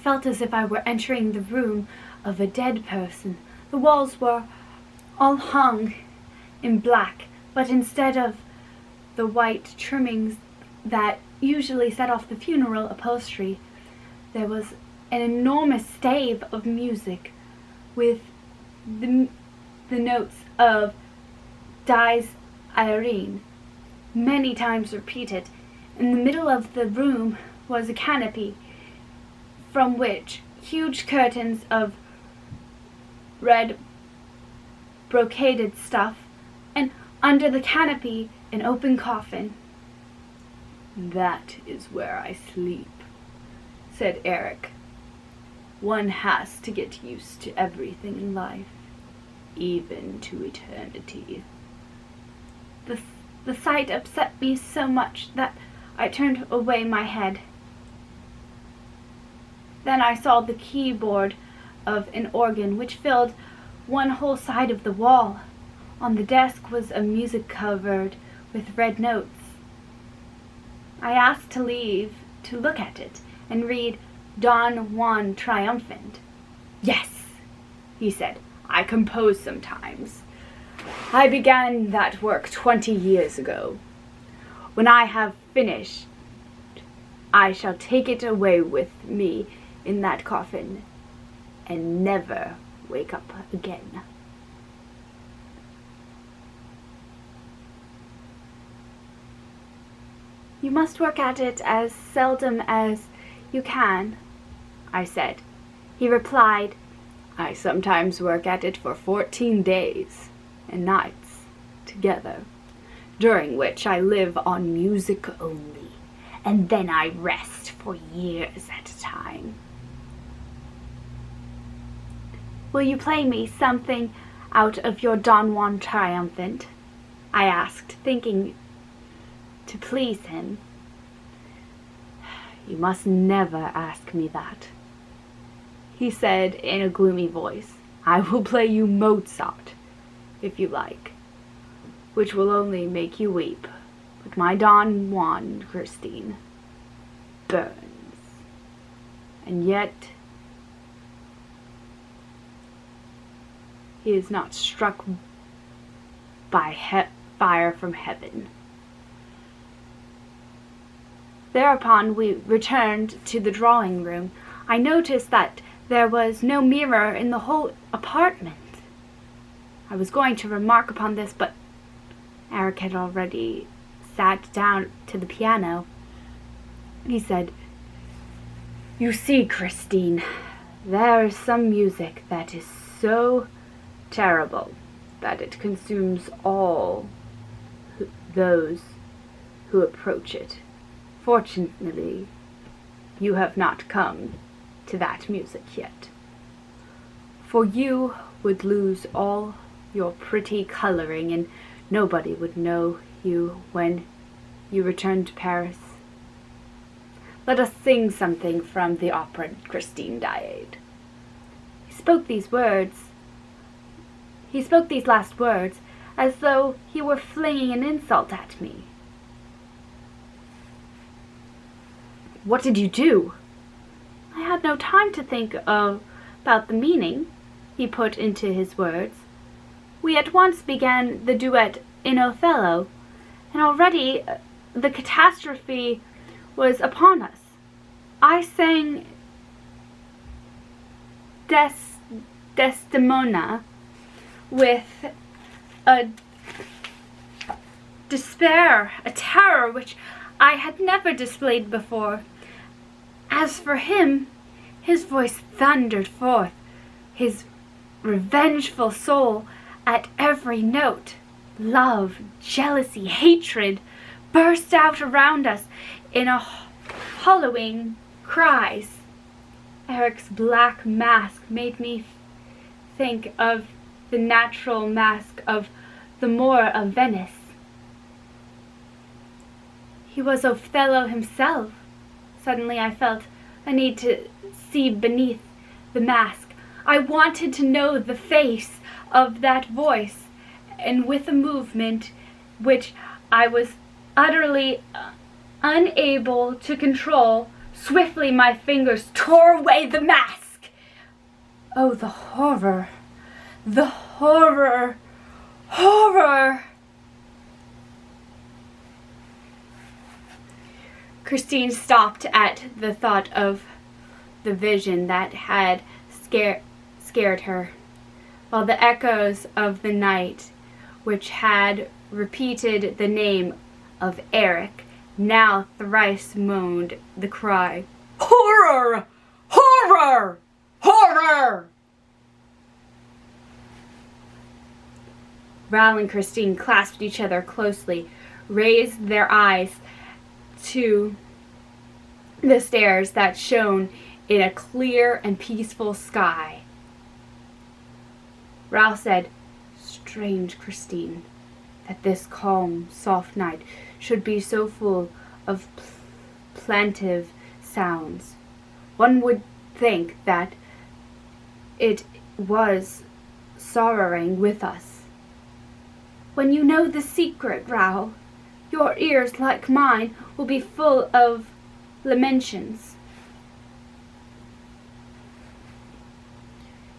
felt as if I were entering the room of a dead person. The walls were all hung in black, but instead of the white trimmings that usually set off the funeral upholstery, there was an enormous stave of music with the notes of Dies Irene, many times repeated. In the middle of the room was a canopy from which huge curtains of red brocaded stuff, and under the canopy an open coffin. "That is where I sleep," said Eric. "One has to get used to everything in life, even to eternity." The sight upset me so much that I turned away my head. Then I saw the keyboard of an organ which filled one whole side of the wall. On the desk was a music covered with red notes. I asked to leave to look at it and read Don Juan Triumphant. "Yes," he said, "I compose sometimes. I began that work 20 years ago. When I have finished, I shall take it away with me in that coffin and never wake up again." "You must work at it as seldom as you can," I said. He replied, "I sometimes work at it for 14 days and nights together, during which I live on music only, and then I rest for years at a time." "Will you play me something out of your Don Juan Triumphant?" I asked, thinking to please him. "You must never ask me that," he said in a gloomy voice. "I will play you Mozart, if you like, which will only make you weep, but my Don Juan, Christine, burns. And yet he is not struck by fire from heaven." Thereupon we returned to the drawing room. I noticed that there was no mirror in the whole apartment. I was going to remark upon this, but Eric had already sat down to the piano. He said, "You see, Christine, there is some music that is so terrible that it consumes all those who approach it. Fortunately, you have not come to that music yet, for you would lose all your pretty coloring and nobody would know you when you return to Paris. Let us sing something from the opera Christine Daae." He spoke these last words as though he were flinging an insult at me. "What did you do?" I had no time to think about the meaning he put into his words. We at once began the duet in Othello, and already the catastrophe was upon us. I sang Desdemona with a despair, a terror which I had never displayed before. As for him, his voice thundered forth, his revengeful soul at every note. Love, jealousy, hatred burst out around us in a hollowing cries. Eric's black mask made me think of the natural mask of the Moor of Venice. He was Othello himself. Suddenly I felt a need to see beneath the mask. I wanted to know the face of that voice, and with a movement which I was utterly unable to control, Swiftly my fingers tore away the mask. Oh, the horror! The horror! Horror! Christine stopped at the thought of the vision that had scared her, while the echoes of the night, which had repeated the name of Eric, now thrice moaned the cry, "Horror! Horror! Horror!" Ral and Christine clasped each other closely, raised their eyes to the stars that shone in a clear and peaceful sky. Ral said, "Strange, Christine, that this calm, soft night should be so full of plaintive sounds. One would think that it was sorrowing with us. When you know the secret, Ral, your ears, like mine, will be full of lamentations."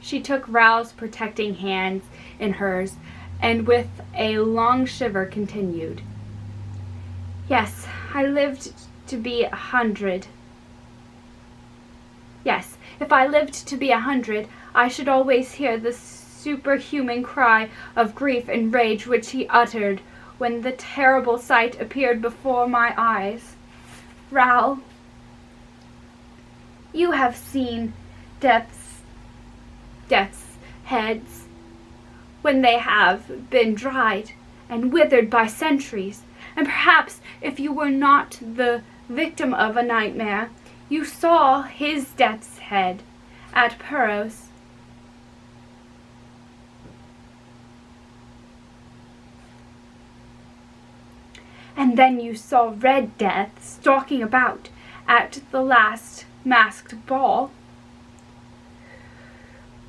She took Ral's protecting hands in hers, and with a long shiver continued, "Yes, I lived to be 100. Yes, if I lived to be 100, I should always hear the superhuman cry of grief and rage which he uttered when the terrible sight appeared before my eyes. Ral, you have seen death's heads when they have been dried and withered by centuries, and perhaps if you were not the victim of a nightmare, you saw his death's head at Peros. And then you saw Red Death stalking about at the last masked ball.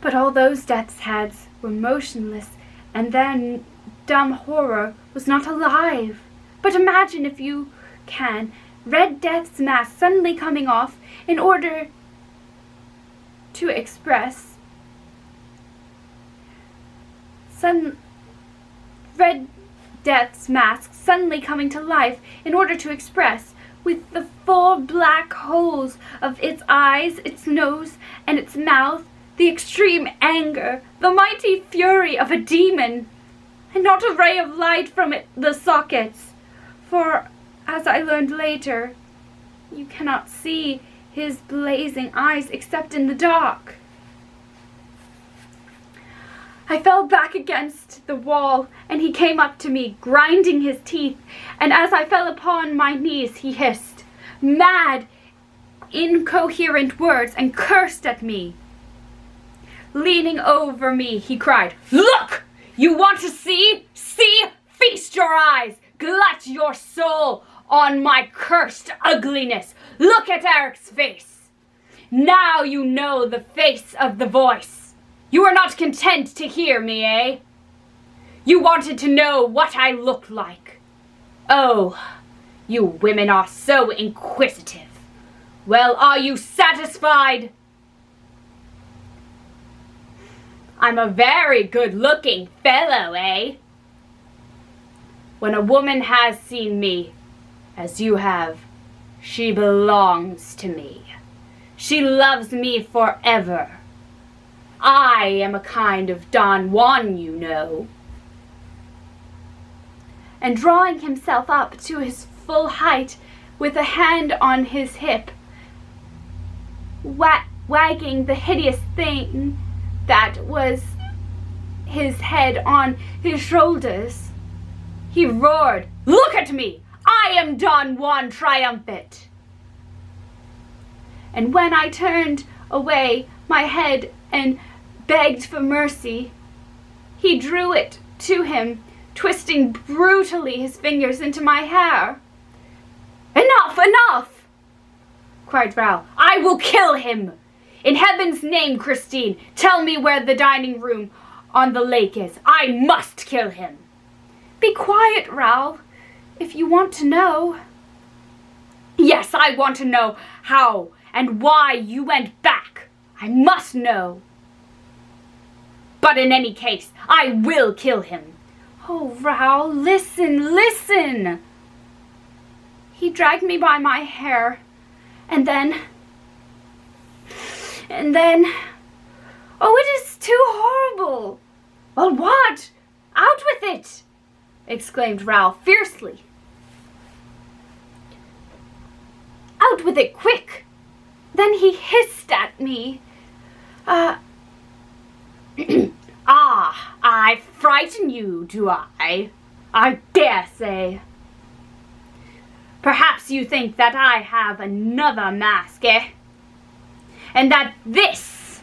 But all those death's heads were motionless, and then dumb horror was not alive. But imagine, if you can, Red Death's mask suddenly coming off in order to express Red Death's mask suddenly coming to life in order to express, with the 4 black holes of its eyes, its nose, and its mouth, the extreme anger, the mighty fury of a demon, and not a ray of light from the sockets. For, as I learned later, you cannot see his blazing eyes except in the dark. I fell back against the wall, and he came up to me, grinding his teeth, and as I fell upon my knees, he hissed mad, incoherent words and cursed at me. Leaning over me, he cried, "Look! You want to see? See? Feast your eyes! Glut your soul on my cursed ugliness! Look at Eric's face! Now you know the face of the voice! You are not content to hear me, eh? You wanted to know what I looked like. Oh, you women are so inquisitive. Well, are you satisfied? I'm a very good-looking fellow, eh? When a woman has seen me, as you have, she belongs to me. She loves me forever. I am a kind of Don Juan, you know." And drawing himself up to his full height, with a hand on his hip, wagging the hideous thing that was his head on his shoulders, he roared, "Look at me! I am Don Juan triumphant!" And when I turned away my head and begged for mercy, he drew it to him, twisting brutally his fingers into my hair. "Enough, enough!" cried Ral. "I will kill him! In heaven's name, Christine, tell me where the dining room on the lake is. I must kill him." "Be quiet, Ral, if you want to know." Yes, I want to know how and why you went back. I must know. But in any case, I will kill him. Oh, Raoul, listen, listen. He dragged me by my hair, and then, oh, it is too horrible. Well, what? Out with it, exclaimed Raoul fiercely. Out with it, quick. Then he hissed at me. I frighten you, do I? I dare say. Perhaps you think that I have another mask, eh? And that this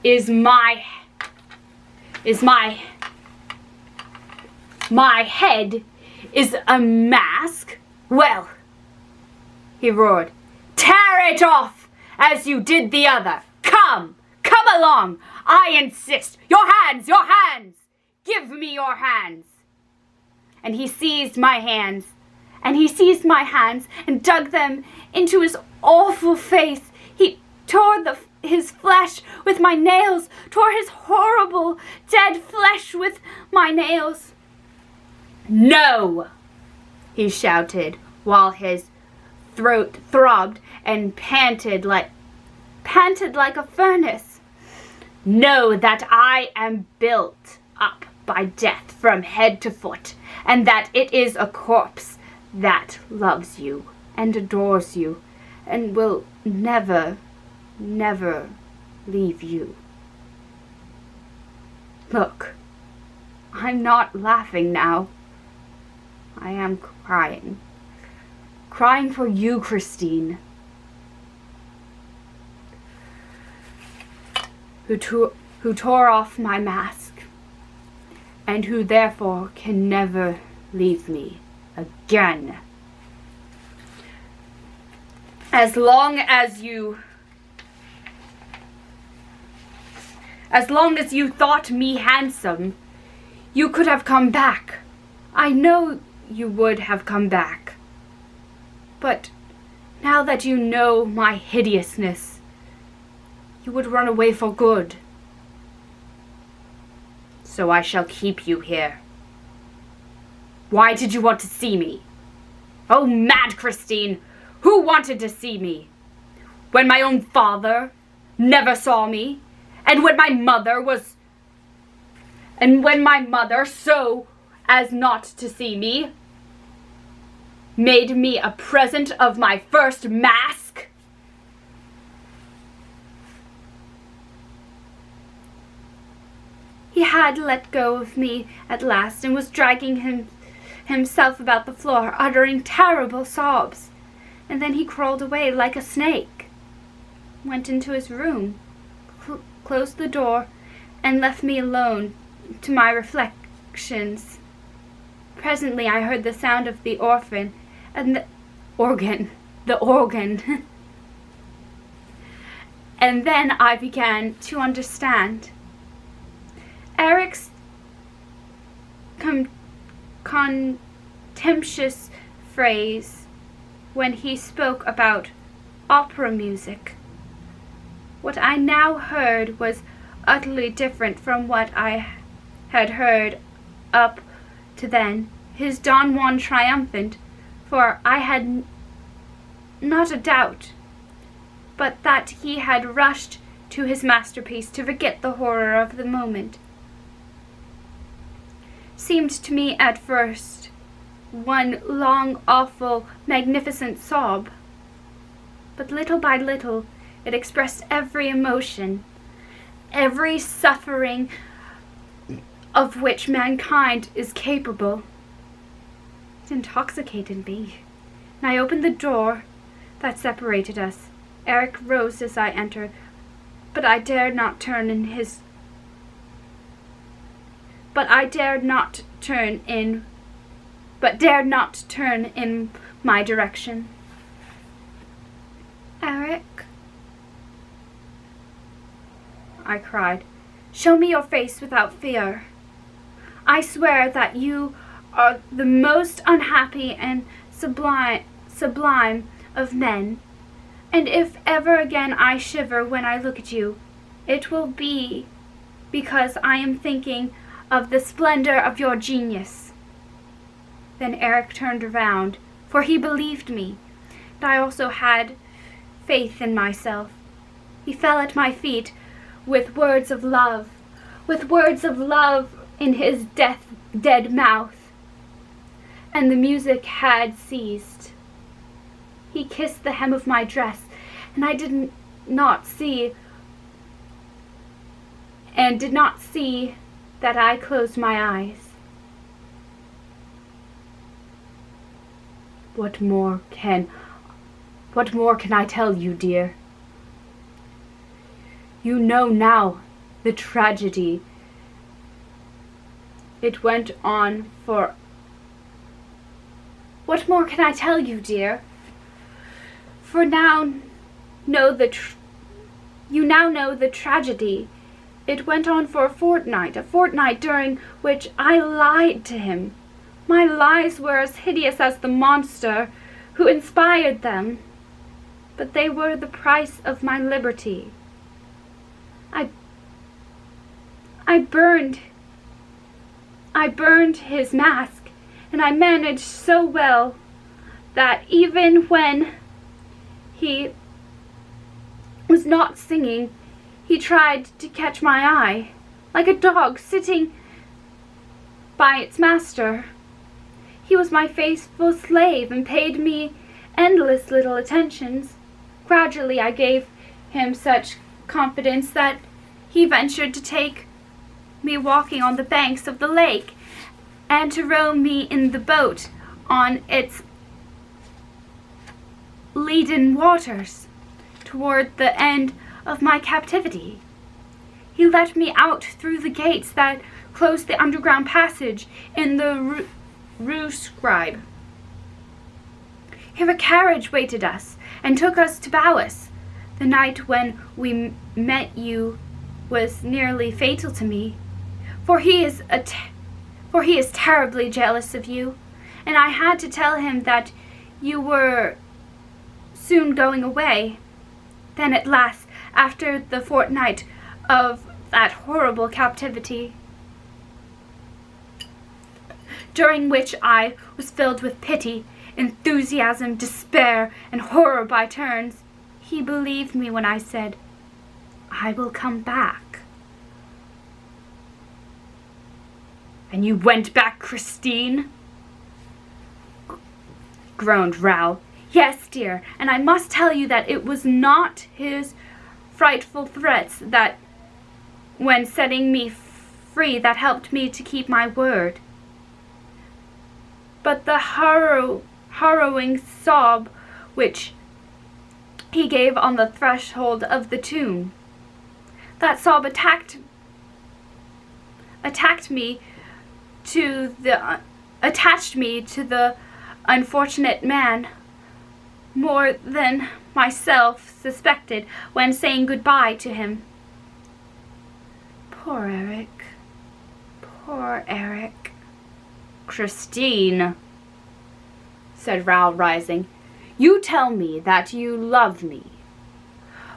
is my head is a mask? Well, he roared, tear it off as you did the other. Come along. I insist. Your hands. Give me your hands. And he seized my hands. And dug them into his awful face. He tore his flesh with my nails, tore his horrible dead flesh with my nails. No, he shouted, while his throat throbbed and panted like a furnace. Know that I am built up by death from head to foot, and that it is a corpse that loves you and adores you and will never, never leave you. Look, I'm not laughing now. I am crying. Crying for you, Christine, who tore off my mask, and who therefore can never leave me again. As long as you thought me handsome, you could have come back. I know you would have come back. But now that you know my hideousness, you would run away for good. So I shall keep you here. Why did you want to see me? Oh, mad Christine! Who wanted to see me? When my own father never saw me, and when my mother so as not to see me, made me a present of my first mask? He had let go of me at last and was dragging himself about the floor, uttering terrible sobs. And then he crawled away like a snake, went into his room, closed the door, and left me alone to my reflections. Presently I heard the sound of the organ, and then I began to understand. Eric's contemptuous phrase when he spoke about opera music. What I now heard was utterly different from what I had heard up to then. His Don Juan triumphant, for I had not a doubt but that he had rushed to his masterpiece to forget the horror of the moment, seemed to me at first one long, awful, magnificent sob. But little by little it expressed every emotion, every suffering of which mankind is capable. It intoxicated me, and I opened the door that separated us. Eric rose as I entered, but I dared not turn in my direction. Eric, I cried, show me your face without fear. I swear that you are the most unhappy and sublime of men, and if ever again I shiver when I look at you, it will be because I am thinking of the splendor of your genius." Then Eric turned around, for he believed me, and I also had faith in myself. He fell at my feet with words of love in his dead mouth, and the music had ceased. He kissed the hem of my dress, and I did not see that I closed my eyes. What more can I tell you, dear? You know now the tragedy. It went on for... What more can I tell you, dear? For now know you now know the tragedy. It went on for a fortnight during which I lied to him. My lies were as hideous as the monster who inspired them, but they were the price of my liberty. I burned his mask, and I managed so well that even when he was not singing, he tried to catch my eye, like a dog sitting by its master. He was my faithful slave and paid me endless little attentions. Gradually I gave him such confidence that he ventured to take me walking on the banks of the lake and to row me in the boat on its leaden waters toward the end of my captivity. He let me out through the gates that closed the underground passage in the Rue Scribe. Here a carriage waited us and took us to Bowis. The night when we met you was nearly fatal to me, for he is terribly jealous of you, and I had to tell him that you were soon going away. Then at last, after the fortnight of that horrible captivity, during which I was filled with pity, enthusiasm, despair, and horror by turns, he believed me when I said, "I will come back." "And you went back, Christine?" groaned Raoul. "Yes, dear, and I must tell you that it was not his frightful threats that, when setting me free, that helped me to keep my word, but the harrowing sob which he gave on the threshold of the tomb. That sob attached me to the unfortunate man more than myself suspected when saying goodbye to him." Poor Eric. Poor Eric. "Christine," said Raoul, rising, "you tell me that you love me,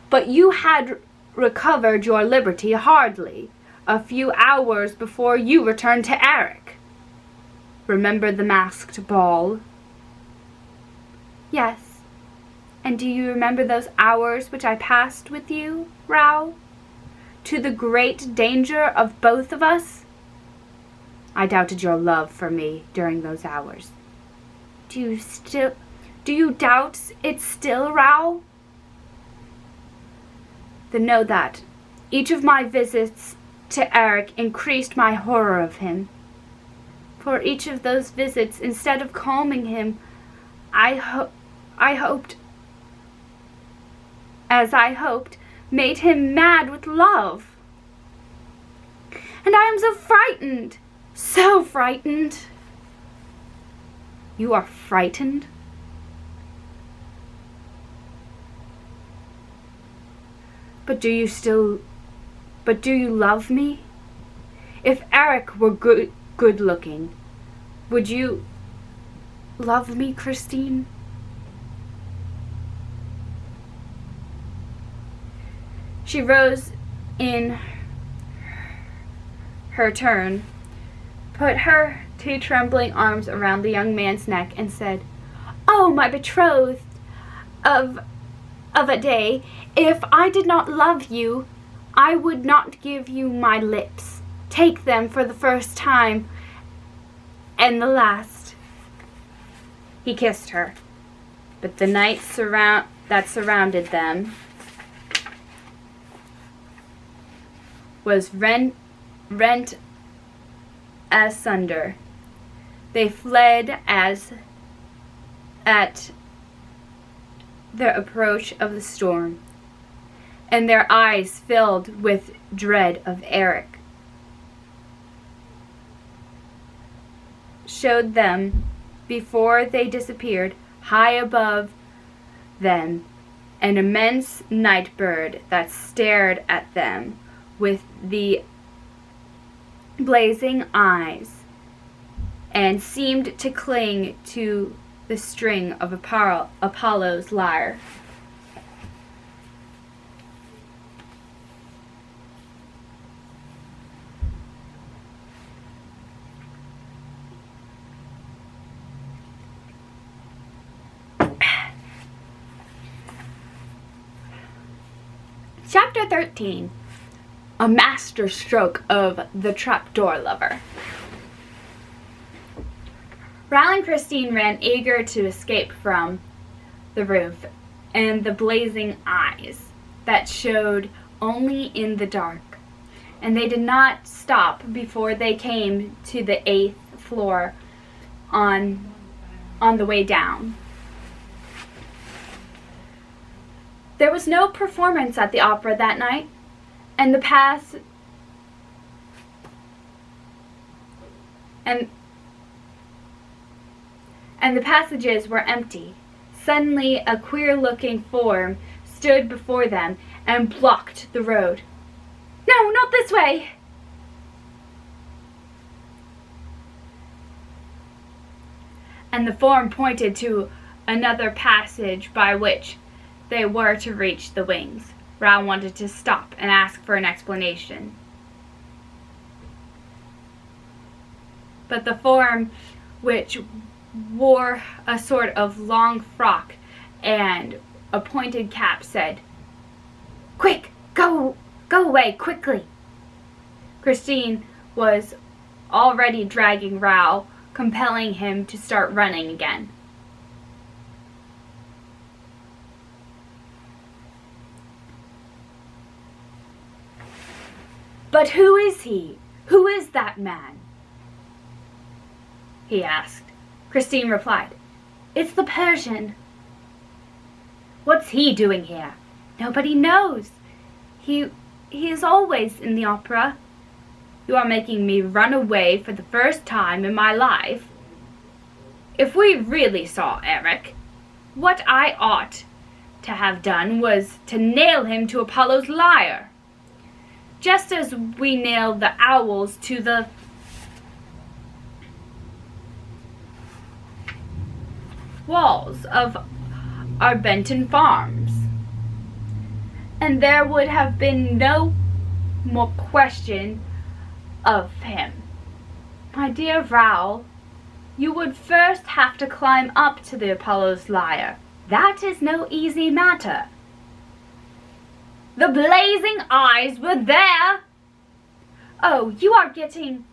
but you had recovered your liberty hardly a few hours before you returned to Eric. Remember the masked ball?" "Yes. And do you remember those hours which I passed with you, Raoul? To the great danger of both of us?" "I doubted your love for me during those hours." Do you doubt it still, Raoul?" Then know that each of my visits to Eric increased my horror of him. For each of those visits, instead of calming him, I hoped, made him mad with love. And I am so frightened, so frightened." "You are frightened?" But do you love me? If Eric were good looking, would you love me, Christine?" She rose in her turn, put her 2 trembling arms around the young man's neck, and said, "Oh, my betrothed of a day, if I did not love you, I would not give you my lips. Take them for the first time and the last." He kissed her, but the night that surrounded them was rent asunder. They fled as at the approach of the storm, and their eyes filled with dread of Eric showed them before they disappeared. High above them, an immense night bird that stared at them with the blazing eyes and seemed to cling to the string of Apollo's lyre. Chapter 13. A master stroke of the trapdoor lover. Ral and Christine ran eager to escape from the roof and the blazing eyes that showed only in the dark, and they did not stop before they came to the 8th floor on the way down. There was no performance at the opera that night, and the passages were empty. Suddenly, a queer-looking form stood before them and blocked the road. "No, not this way!" And the form pointed to another passage by which they were to reach the wings. Ral wanted to stop and ask for an explanation, but the form, which wore a sort of long frock and a pointed cap, said, "Quick, go away, quickly." Christine was already dragging Ral, compelling him to start running again. "But who is he? Who is that man?" he asked. Christine replied, "It's the Persian." "What's he doing here?" "Nobody knows. He is always in the opera." "You are making me run away for the first time in my life. If we really saw Eric, what I ought to have done was to nail him to Apollo's lyre, just as we nailed the owls to the walls of our Benton farms, and there would have been no more question of him." "My dear Ral, you would first have to climb up to the Apollo's lyre. That is no easy matter." "The blazing eyes were there." Oh, you are getting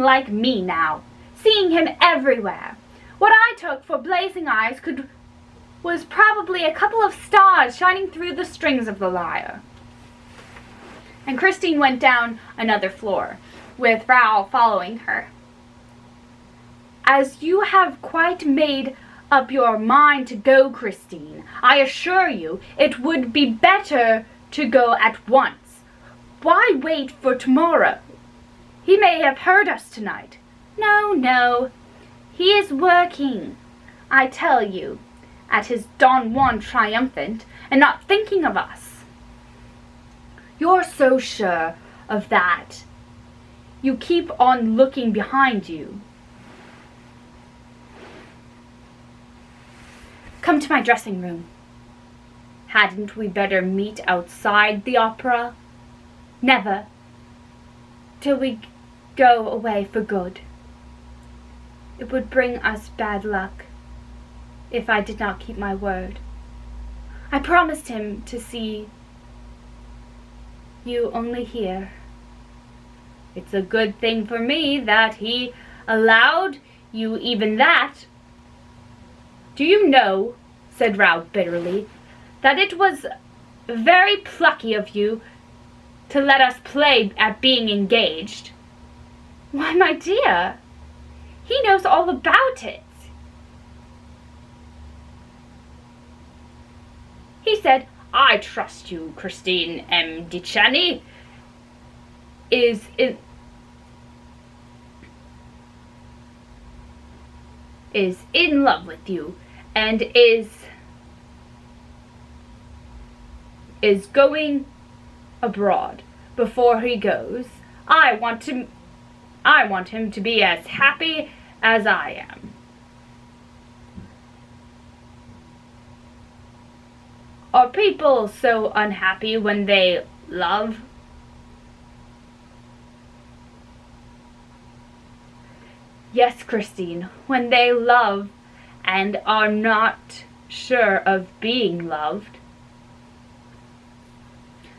like me now, seeing him everywhere. What I took for blazing eyes was probably a couple of stars shining through the strings of the lyre. And Christine went down another floor, with Ral following her. "As you have quite made up your mind to go, Christine, I assure you it would be better to go at once. Why wait for tomorrow? He may have heard us tonight." No, he is working, I tell you, at his Don Juan triumphant, and not thinking of us." "You're so sure of that. You keep on looking behind you." "Come to my dressing room." Hadn't we better meet outside the opera? Never. Till we go away for good. It would bring us bad luck if I did not keep my word. I promised him to see you only here. It's a good thing for me that he allowed you even that. Do you know, said Rao bitterly, that it was very plucky of you to let us play at being engaged? Why, my dear, he knows all about it. He said, I trust you, Christine M. Dichani is in love with you and is going abroad. Before he goes, I want him to be as happy as I am. Are people so unhappy when they love? Yes, Christine, when they love and are not sure of being loved.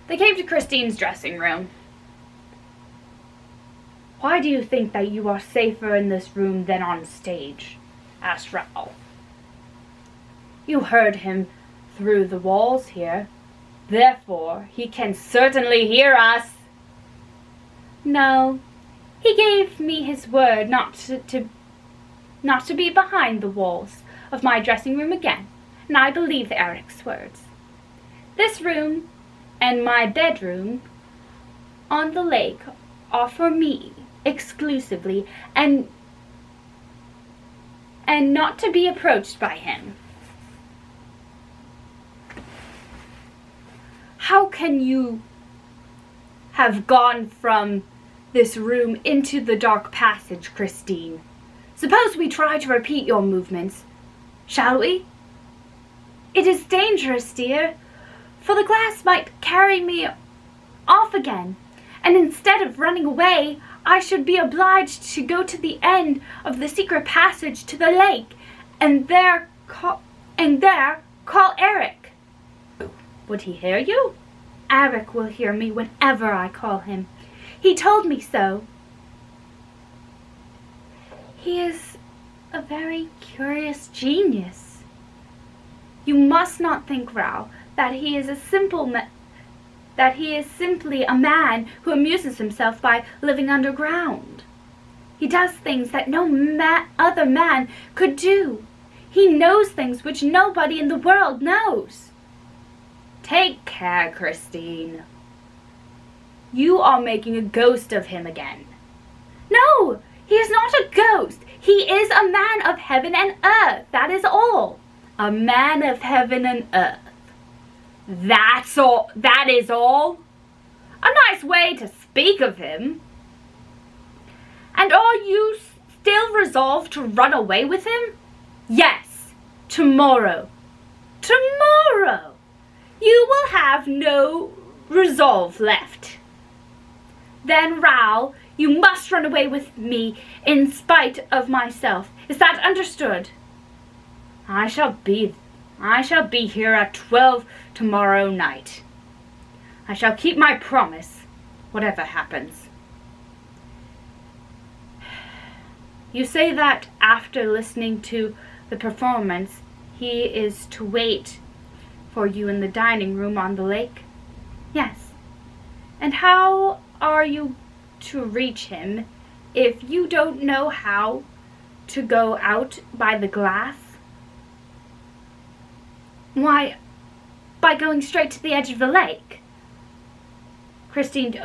They came to Christine's dressing room. Why do you think that you are safer in this room than on stage? Asked Rao. You heard him through the walls here. Therefore, he can certainly hear us. No, he gave me his word not to be behind the walls of my dressing room again, and I believe Eric's words. This room and my bedroom on the lake are for me exclusively, and not to be approached by him. How can you have gone from this room into the dark passage, Christine? Suppose we try to repeat your movements, shall we? It is dangerous, dear, for the glass might carry me off again, and instead of running away, I should be obliged to go to the end of the secret passage to the lake, and there call Eric. Would he hear you? Eric will hear me whenever I call him. He told me so. He is a very curious genius. You must not think, Rao, that he is simply a man who amuses himself by living underground. He does things that no other man could do. He knows things which nobody in the world knows. Take care, Christine. You are making a ghost of him again. No, he is not a ghost. He is a man of heaven and earth, that is all. A man of heaven and earth. That's all. That is all? A nice way to speak of him. And are you still resolved to run away with him? Yes, tomorrow. Tomorrow! You will have no resolve left. Then, Rao, you must run away with me in spite of myself. Is that understood? I shall be here at 12 tomorrow night. I shall keep my promise, whatever happens. You say that after listening to the performance, he is to wait for you in the dining room on the lake? Yes. And how are you to reach him if you don't know how to go out by the glass? Why, by going straight to the edge of the lake. Christine